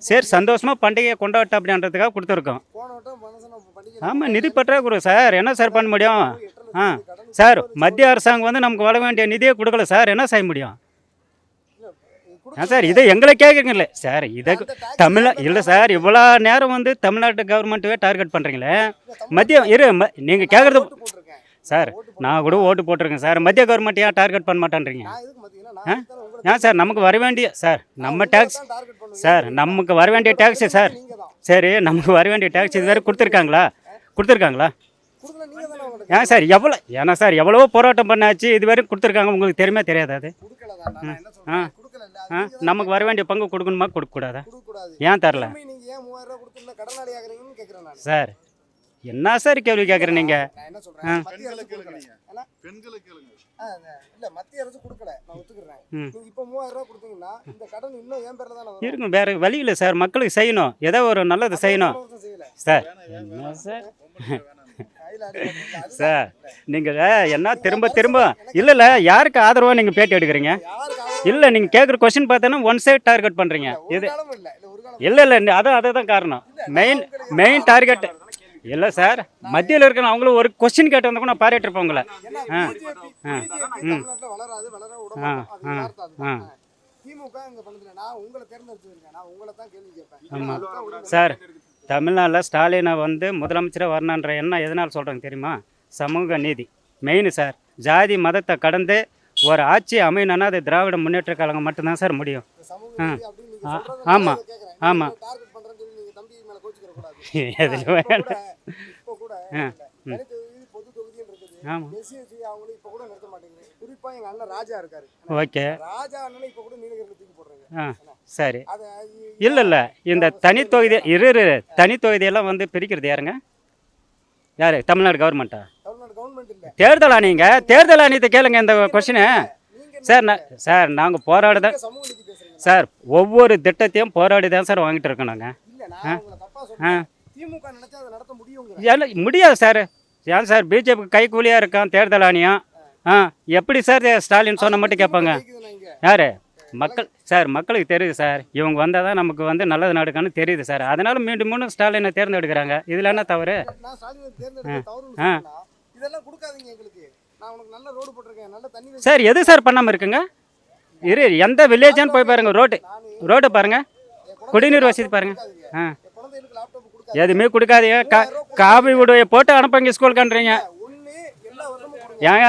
சரி சந்தோஷமாக பண்டிகையை கொண்டாட்டம் அப்படின்றதுக்காக கொடுத்துருக்கோம். ஆமாம், நிதி பற்றாக்குறை சார், என்ன சார் பண்ண முடியும்? ஆ சார், மத்திய அரசாங்கம் வந்து நமக்கு வர வேண்டிய நிதியை கொடுக்கல சார், என்ன செய்ய முடியும்? சார் இதை எங்களை கேட்குறீங்களே சார், இதை இல்லை சார், இவ்வளோ நேரம் வந்து தமிழ்நாட்டு கவர்மெண்ட்டுவே டார்கெட் பண்ணுறீங்களே. நீங்கள் கேட்குறது சார், நான் கூட ஓட்டு போட்டிருக்கேன் சார், மத்திய கவர்மெண்ட் ஏன் டார்கெட் பண்ண மாட்டேன்றீங்க? ஏன் சார் நமக்கு வர வேண்டிய சார் நம்ம டேக்ஸ் சார், நமக்கு வர வேண்டிய டேக்ஸு சார், சரி நமக்கு வர வேண்டிய டேக்ஸ் இது வேறு கொடுத்துருக்காங்களா? ஏன் சார் ஏன்னா சார் எவ்வளவோ போராட்டம் பண்ணாச்சு, இது வரைக்கும் கொடுத்துருக்காங்க, உங்களுக்கு தெரியாதா அது? நமக்கு வர வேண்டிய பங்கு கொடுக்கணுமா கொடுக்கக்கூடாதா? ஏன் தரல சார்? என்ன சார் கேள்வி கேட்குறேன் நீங்கள்? இருக்கும், வேற வழி இல்லை சார், மக்களுக்கு செய்யணும், ஏதோ ஒரு நல்லது செய்யணும் சார். என்ன சார் சார் நீங்கள் என்ன திரும்ப இல்லை யாருக்கு ஆதரவாக நீங்கள் பேட்டி எடுக்கிறீங்க? இல்லை நீங்கள் கேட்குற கொஸ்டின் பார்த்தோன்னா ஒன் சைட் டார்கெட் பண்ணுறீங்க. இது இல்லை அதை தான் காரணம், மெயின் டார்கெட் இல்லை சார். மத்தியில் இருக்கிற அவங்களும் ஒரு கொஸ்டின் கேட்டு வந்தால் கூட நான் பாராட்டிருப்பேன் உங்களை. ஆமாம் சார், தமிழ்நாட்டில் ஸ்டாலினை வந்து முதலமைச்சராக வரணுன்ற எண்ணம் எதனால் சொல்கிறாங்க தெரியுமா? சமூக நீதி மெயின் சார். ஜாதி மதத்தை கடந்து ஒரு ஆட்சி அமையணுன்னா அது திராவிட முன்னேற்ற கழகம் மட்டும்தான் சார் முடியும். ஆமாம் ஓகே சரி. இல்லை இந்த தனித்தொகுதியெல்லாம் வந்து பிரிக்கிறது யாருங்க? யார்? தமிழ்நாடு கவர்மெண்ட்டா? தேர்தல் ஆணையத்தை கேளுங்க இந்த கொஸ்டினை சார். நாங்கள் போராடுதான் சார், ஒவ்வொரு திட்டத்தையும் போராடி தான் சார் வாங்கிட்டு இருக்கோம் நாங்கள். முடியாது சார். ஏன் சார் பிஜேபி கைக்கூலியாக இருக்கான் தேர்தல் ஆணையம்? எப்படி சார் ஸ்டாலின் சொன்ன மட்டும் கேட்பாங்க? யார்? மக்களுக்கு தெரியுது சார், இவங்க வந்தால் தான் நமக்கு வந்து நல்லது நடக்குன்னு தெரியுது சார், அதனால மீண்டும் ஸ்டாலினை தேர்ந்தெடுக்கிறாங்க. இதில் என்ன தவறு? சார் எது சார் பண்ணாமல் இருக்குங்க? எந்த வில்லேஜான்னு போய் பாருங்க, ரோடு பாருங்க, குடிநீர் வசதி பாருங்க. எதுவுமே கொடுக்காதீங்க, காபி உடைய போட்டு அனுப்புங்க ஸ்கூலுக்குன்றீங்க. ஏங்க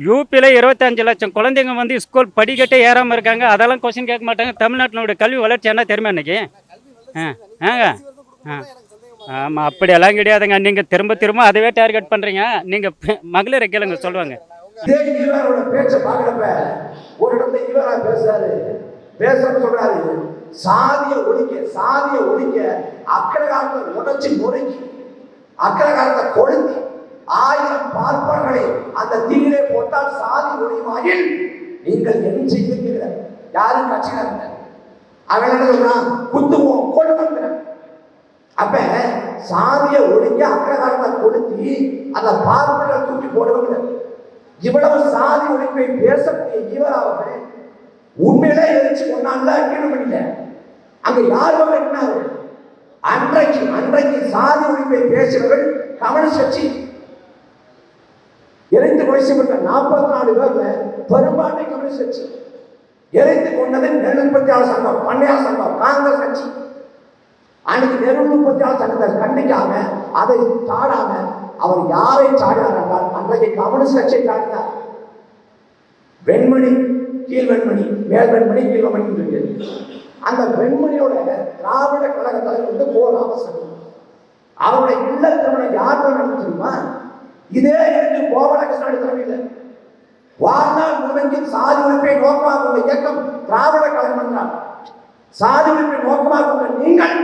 யூபியில் 25 லட்சம் குழந்தைங்க வந்து ஸ்கூல் படிக்கட்டே ஏறாமல் இருக்காங்க, அதெல்லாம் கொஸ்டின் கேட்க மாட்டாங்க. தமிழ்நாட்டினுடைய கல்வி வளர்ச்சி என்ன தெரியுமா இன்னைக்கு? ஆமாம், அப்படியெல்லாம் கிடையாதுங்க. நீங்கள் திரும்ப அதுவே டார்கெட் பண்ணுறீங்க. நீங்கள் மகளிரை கேளுங்க சொல்லுவாங்க. சாதிய ஒழிக்க அக்கரகாலத்தை உடைச்சி முறைக்கி அக்கரகாலத்தை கொளுத்தி 1000 பார்ப்பார்களை அந்த தீயிலே போட்டால் சாதி ஒழிமாயில் நீங்கள் என்ன செய்வீங்க? யாரும் கட்சிக்காரங்க அவன் என்ன சொல்றான்? குத்துவோம் கொள்ளுவோம். அப்ப சாதிய ஒழிக்க அக்கரகாலத்தை கொளுத்தி அந்த பார்ப்பார்களை தூக்கி போடுவாங்க. இவ்வளவு சாதி ஒழிப்பை பேசக்கூடிய இவராவது உண்மையிலே எதிர்த்து கொண்டான்ல கீழ் பண்ணல. அங்க யார் இருந்தாரு? அன்றைக்கு சாதி ஒழிப்பை பேசினவர்கள் கம்யூனிஸ்ட் கட்சி. எரிந்து கொலை செய்யப்பட்ட 44 பேர்ல பெரும்பான்மை கம்யூனிஸ்ட் கட்சி. எரிந்து கொண்டது நெல் உற்பத்தியாளர் சங்கம், பண்ணையாளர் சங்கம், காங்கிரஸ் கட்சி. அன்னைக்கு நெல் உற்பத்தியாளர் சங்கத்தை கண்டிக்காம அதை சாடாம அவர் யாரை சாடினார் என்றால் அன்றைக்கு கம்யூனிஸ்ட் கட்சியை சாடினார். வெண்மணி, கீழ் வெண்மணி, மேல் வெண்மணி, கீழ் வெண்மணி இருக்குது. அந்த வெண்மணியோட திராவிட கழக தலைவர் வந்து ராமசாமி. அவருடைய இல்ல திருமணம் யார் நடந்து தெரியுமா? இதே இருக்கு கோபாலகிருஷ்ணன் தலைமையில் வாழ்நாள் முழுமைக்கு சாதி ஒழிப்பை நோக்கமாக கொண்ட இயக்கம் திராவிட கழகம் என்றார். சாதி ஒழிப்பை நோக்கமாக கொண்ட நீங்கள்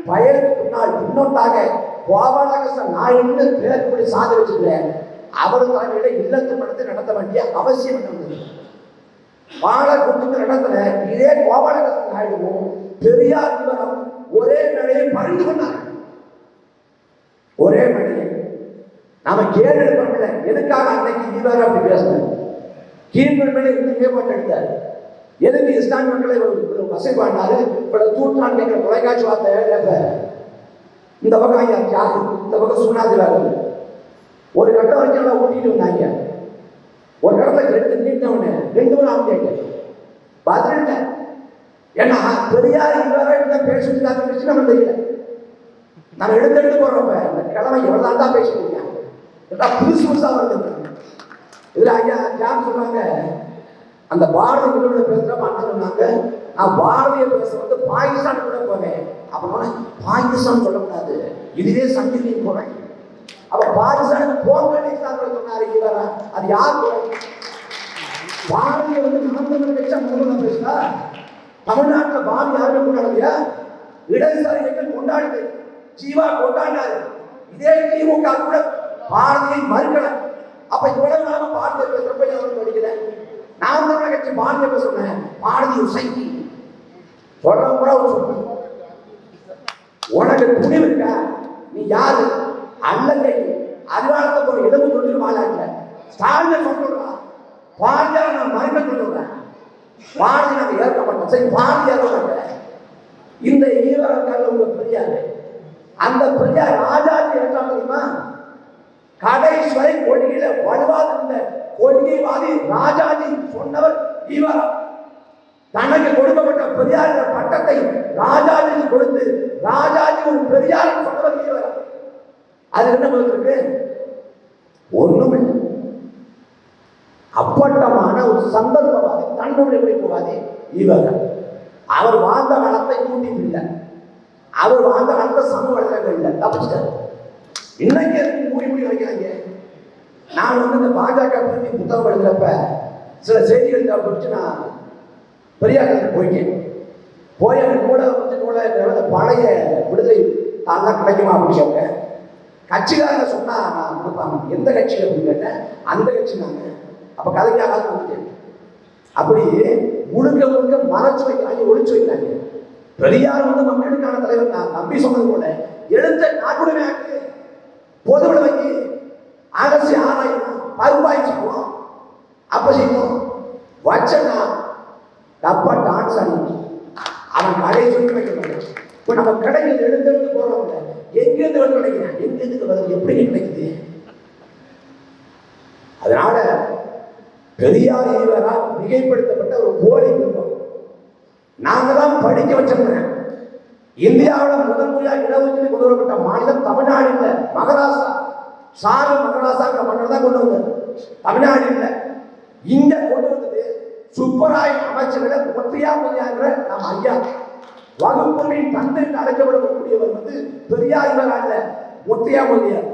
பயனுக்கு பின்னோட்டாக கோபாலகிருஷ்ணன் நாயுடு பேர்படி சாதி வச்சுக்கிறேன். அவர் தலைமையில இல்ல திருமணத்தை நடத்த வேண்டிய அவசியம் இருந்தது. பாலக்கூட்டத்தில் நடத்தின இதே கோபாலகிருஷ்ணன் நாயுடுவும் பெரியார் இவரும் ஒரே மேடையை பறிந்து கொண்டார்கள். ஒரே மேடையை நாம கேள்வி பண்ணல. எதுக்காக அன்னைக்கு இவர் அப்படி பேசினார்? கீழ்மேல் மேலே இருந்து மேம்பட்டு எடுத்தார். எதுக்கு இஸ்லாமிய மக்களை வசதி பண்ணாரு. இப்போ தூட்டான் கேட்கிற தொலைக்காட்சி வார்த்தை இந்த பக்கம் ஐயா தியாகு, இந்த பக்கம் சுனாதி வேறு. ஒரு கட்டம் வரைக்கும் எல்லாம் ஊட்டிட்டு வந்தாங்க. ஒரு கடத்துல ரெண்டு நீட்டவனு 2 மணி ஆகும் கேட்டேன். பதில் ஏன்னா பெரியார் இவரை பேசிட்டு நம்ம தெரியல. நம்ம எடுத்து போறோம். இந்த கிழமை எவ்வளவு தான் பேசிட்டு இருக்காங்க. புதுசு புதுசா வருது. இதுல ஐயா யார் சொன்னாங்க, அந்த பாரதிய பேசுறப்ப அண்ணா சொன்னாங்க, நான் பாரதிய பேச வந்து பாகிஸ்தான் கூட போவேன். அப்ப பாகிஸ்தான் சொல்லக்கூடாது, இதுவே சங்கீதம் போறேன். அப்ப பாகிஸ்தானுக்கு போங்க சொன்னாரு இவர. அது யார் பாரதிய வந்து நாம் தமிழர் கட்சி முதல்ல பேசுனா தமிழ்நாட்டில் பாரதி யாருமே கொண்டாடலையா? இடதுசாரி இயக்கம் கொண்டாடுது, ஜீவா கொண்டாடினாரு. இதே திமுக கூட பாரதியை மறுக்கல. அப்ப இவ்வளவு நாம பாரதிய பேசுறப்ப எவ்வளவு படிக்கிறேன். நாம் தமிழர் கட்சி பாரதிய பேச சொன்னேன், பாரதி உசைக்கு சொல்ற கூட சொல்றேன். உனக்கு துணிவு இருக்கா? நீ யாரு? அல்ல அறிவாளத்தை போற இடவு தொழில் வாழாங்க. ஸ்டாலின் சொல்றா பாரதியார நான் மறுக்க சொல்லுறேன். பாரதி நாங்கள் ஏற்க மாட்டோம். சரி, பாரதி ஏற்க மாட்டேன். இந்த ஈவரக்கால உங்க பெரியார், அந்த பெரியார் ராஜாஜி ஏற்றா தெரியுமா? கடைசுவரை கொள்கையில வலுவாத இருந்த கொள்கைவாதி ராஜாஜி சொன்னவர் ஈவரா. தனக்கு கொடுக்கப்பட்ட பெரியார் பட்டத்தை ராஜாஜி கொடுத்து ராஜாஜி ஒரு பெரியார் சொன்னவர் ஈவரா. அது என்ன பதில் இருக்கு? ஒண்ணும் இல்லை. அப்பட்டமான ஒரு சந்தர்ப்பவாதி, தன்னுடைய விழிப்புவாதி இவர். அவர் வாழ்ந்த காலத்தை கூட்டிட்டு இல்லை, அவர் வாழ்ந்த காலத்தை சமூக வலைதளங்கள் இல்லை, தப்பிச்சிட்டார். இன்னைக்கு மூடி வைக்கிறாங்க. நான் வந்து இந்த பாஜக பற்றி புத்தகம் எழுதுறப்ப சில செய்திகள் குறித்து நான் பெரியார் போயிட்டேன். போய் அந்த நூலை வந்து நூலை பழைய விடுதலை தான் கிடைக்குமா அப்படின்னு கேட்டேன். கட்சிக்காரங்க சொன்னா நான் கொடுப்பாங்க. எந்த கட்சி அப்படின்னு கேட்டேன். அந்த கட்சி நாங்க. அப்ப கதைக்காக வந்துட்டேன். அப்படி முழுக்க முழுக்க மறைச்சு வைக்கிறாங்க, ஒழிச்சு வைக்கிறாங்க. பெரியார் வந்து மக்களுக்கான தலைவர் நான் நம்பி சொன்னது போல எழுத்த நாட்டுடனே ஆக்கு, பொதுவிட வைக்கி, அரசு ஆராயணும், பகுப்பாய்வு செய்வோம். அப்ப செய்வோம் வச்சனா தப்பா டான்ஸ் ஆடி அவன் கடையை சொல்லி வைக்கணும். இப்ப நம்ம கடைகள் எழுந்தெழுந்து போறோம். எங்கிருந்து வந்து கிடைக்கிறேன், எங்கிருந்து பதில் எப்படி கிடைக்குது? அதனால பெரியார் ஈவரால் மிகைப்படுத்தப்பட்ட ஒரு போலி குடும்பம். நாங்க தான் படிக்க வச்சிருந்தேன். இந்தியாவில் முதல் முறையாக இடஒதுக்கீடு கொண்டு வரப்பட்ட மாநிலம் தமிழ்நாடு இல்லை, மகாராஷ்டிரா. சாரு மகாராஷ்டிரா மன்னர் தான் கொண்டு வந்தது, தமிழ்நாடு இல்லை. இங்க கொண்டு வந்தது சுப்பராய் அமைச்சர்களை ஒற்றையா முறையாகிற நம்ம ஐயா. வகுப்புகளின் தந்தை அழைக்கப்படக்கூடியவர் வந்து பெரியார் அல்ல, ஒற்றையா முறையார்.